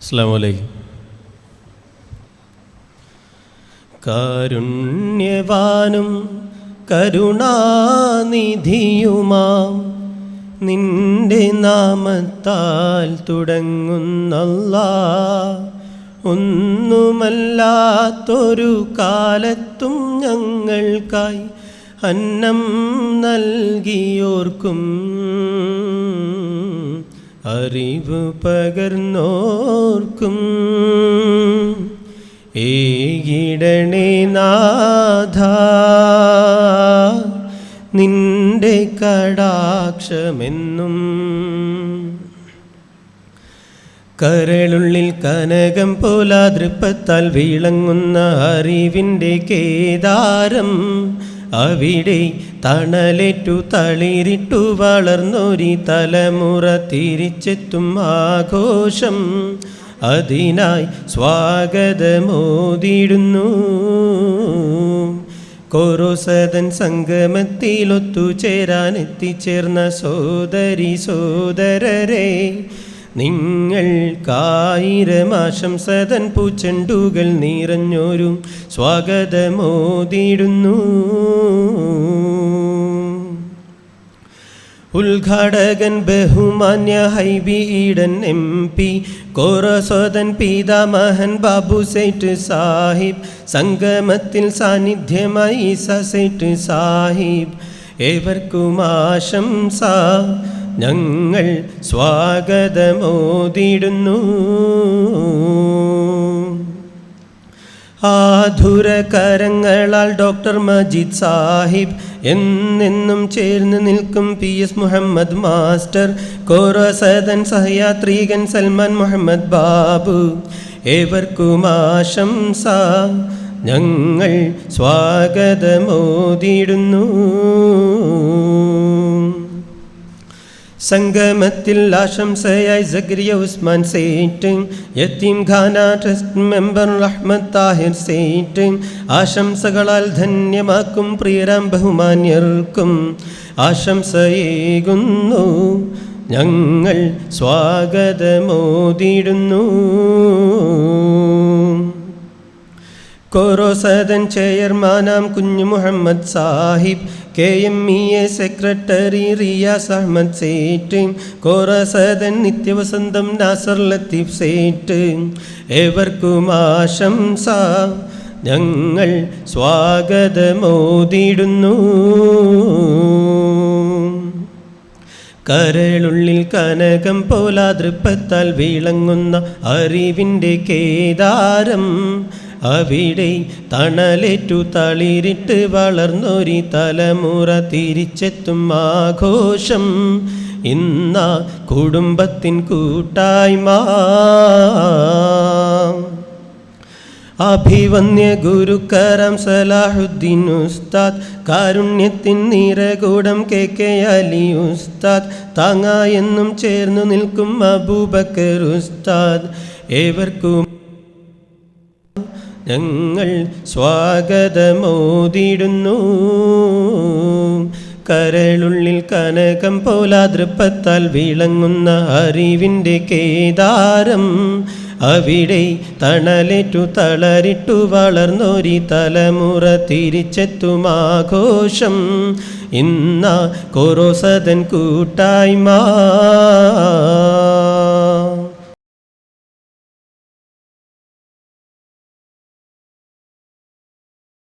അസ്സലാമു അലൈക്കും. കാരുണ്യവാനും കരുണാനിധിയുമാം നിന്റെ നാമത്താൽ തുടങ്ങുന്നല്ലാഹ്, ഒന്നുമല്ലാത്തൊരു കാലത്തും ഞങ്ങൾക്കായി അന്നം നൽകിയോർക്കും അറിവ് പകർന്നോർക്കും ഏകിടണേ നാഥ നിന്റെ കടാക്ഷമെന്നും. കരളുള്ളിൽ കനകം പോലാതൃപ്പത്താൽ വിളങ്ങുന്ന അറിവിൻ്റെ കേദാരം, അവിടെ തണലേറ്റു തളിരിട്ടു വളർന്നൊരി തലമുറ തിരിച്ചെത്തും ആഘോഷം, അതിനായി സ്വാഗതമോദിടുന്നു. കോറോസദൻ സംഗമത്തിലൊത്തുചേരാൻ എത്തിച്ചേർന്ന സോദരി സോദരരെ, നിങ്ങൾക്കായിരം ആശംസതൻ പൂച്ചെണ്ടുകൾ നിറഞ്ഞൊരു സ്വാഗതമോദിടുന്നു. ഉദ്ഘാടകൻ ബഹുമാന്യ ഹൈബി ഈഡൻ MP, കോറസോദൻ പിതാമഹൻ ബാബു സേഠ് സാഹിബ്, സംഗമത്തിൽ സാന്നിധ്യമായി ഈസ സേഠ് സാഹിബ്, ഏവർക്കും ആശംസ ഞങ്ങൾ സ്വാഗതമോദിടുന്നു. ആധുരകരങ്ങളാൽ ഡോക്ടർ മജീദ് സാഹിബ്, എന്നെന്നും ചേർന്ന് നിൽക്കും PS മുഹമ്മദ് മാസ്റ്റർ, കോറസദൻ സഹയാത്രികൻ സൽമാൻ മുഹമ്മദ് ബാബു, ഏവർക്കും ആശംസ ഞങ്ങൾ സ്വാഗതമോദിടുന്നു. സംഗമത്തിൽ ആശംസയായി സക്കരിയ ഉസ്മാൻ സേഠ്, യത്തീം ഖാന ട്രസ്റ്റ് മെമ്പർ റഹ്മത്ത് താഹിർ സേഠ്, ആശംസകളാൽ ധന്യമാക്കും പ്രിയരാം ബഹുമാന്യർക്കും ആശംസയേകുന്നു ഞങ്ങൾ സ്വാഗതമോദിടുന്നു. കോറോസദൻ ചെയർമാനാം കുഞ്ഞു മുഹമ്മദ് സാഹിബ്, KMEA സെക്രട്ടറി റിയാസ് അഹമ്മദ് സേഠ്, കോറസദൻ നിത്യവസന്തം നാസർ ലത്തീഫ് സേഠ്, ഏവർക്കും ആശംസ ഞങ്ങൾ സ്വാഗതമോദിടുന്നു. കരളുള്ളിൽ കനകം പോലാതൃപ്പത്താൽ വിളങ്ങുന്ന അറിവിൻ്റെ കേദാരം, അവിടെ തണലേറ്റു തളിരിട്ട് വളർന്നൊരി തലമുറ തിരിച്ചെത്തും ആഘോഷം, ഇന്ന കുടുംബത്തിൻ കൂട്ടായ്മ. അഭിവന്യ ഗുരുക്കരം സലാഹുദ്ദീൻ ഉസ്താദ്, കാരുണ്യത്തിൻ നിറകൂടം KK അലി ഉസ്താദ്, താങ്ങായെന്നും ചേർന്നു നിൽക്കും അബൂബക്കർ ഉസ്താദ്, ഏവർക്കും ഞങ്ങൾ സ്വാഗതമോദിടുന്നു. കരളുള്ളിൽ കനകം പോലാതൃപ്പത്താൽ വിളങ്ങുന്ന അറിവിൻ്റെ കേദാരം, അവിടെ തണലേറ്റു തളരിട്ടു വളർന്നൊരി തലമുറ തിരിച്ചെത്തും ആഘോഷം, ഇന്ന കോറോസദൻ കൂട്ടായ്മ.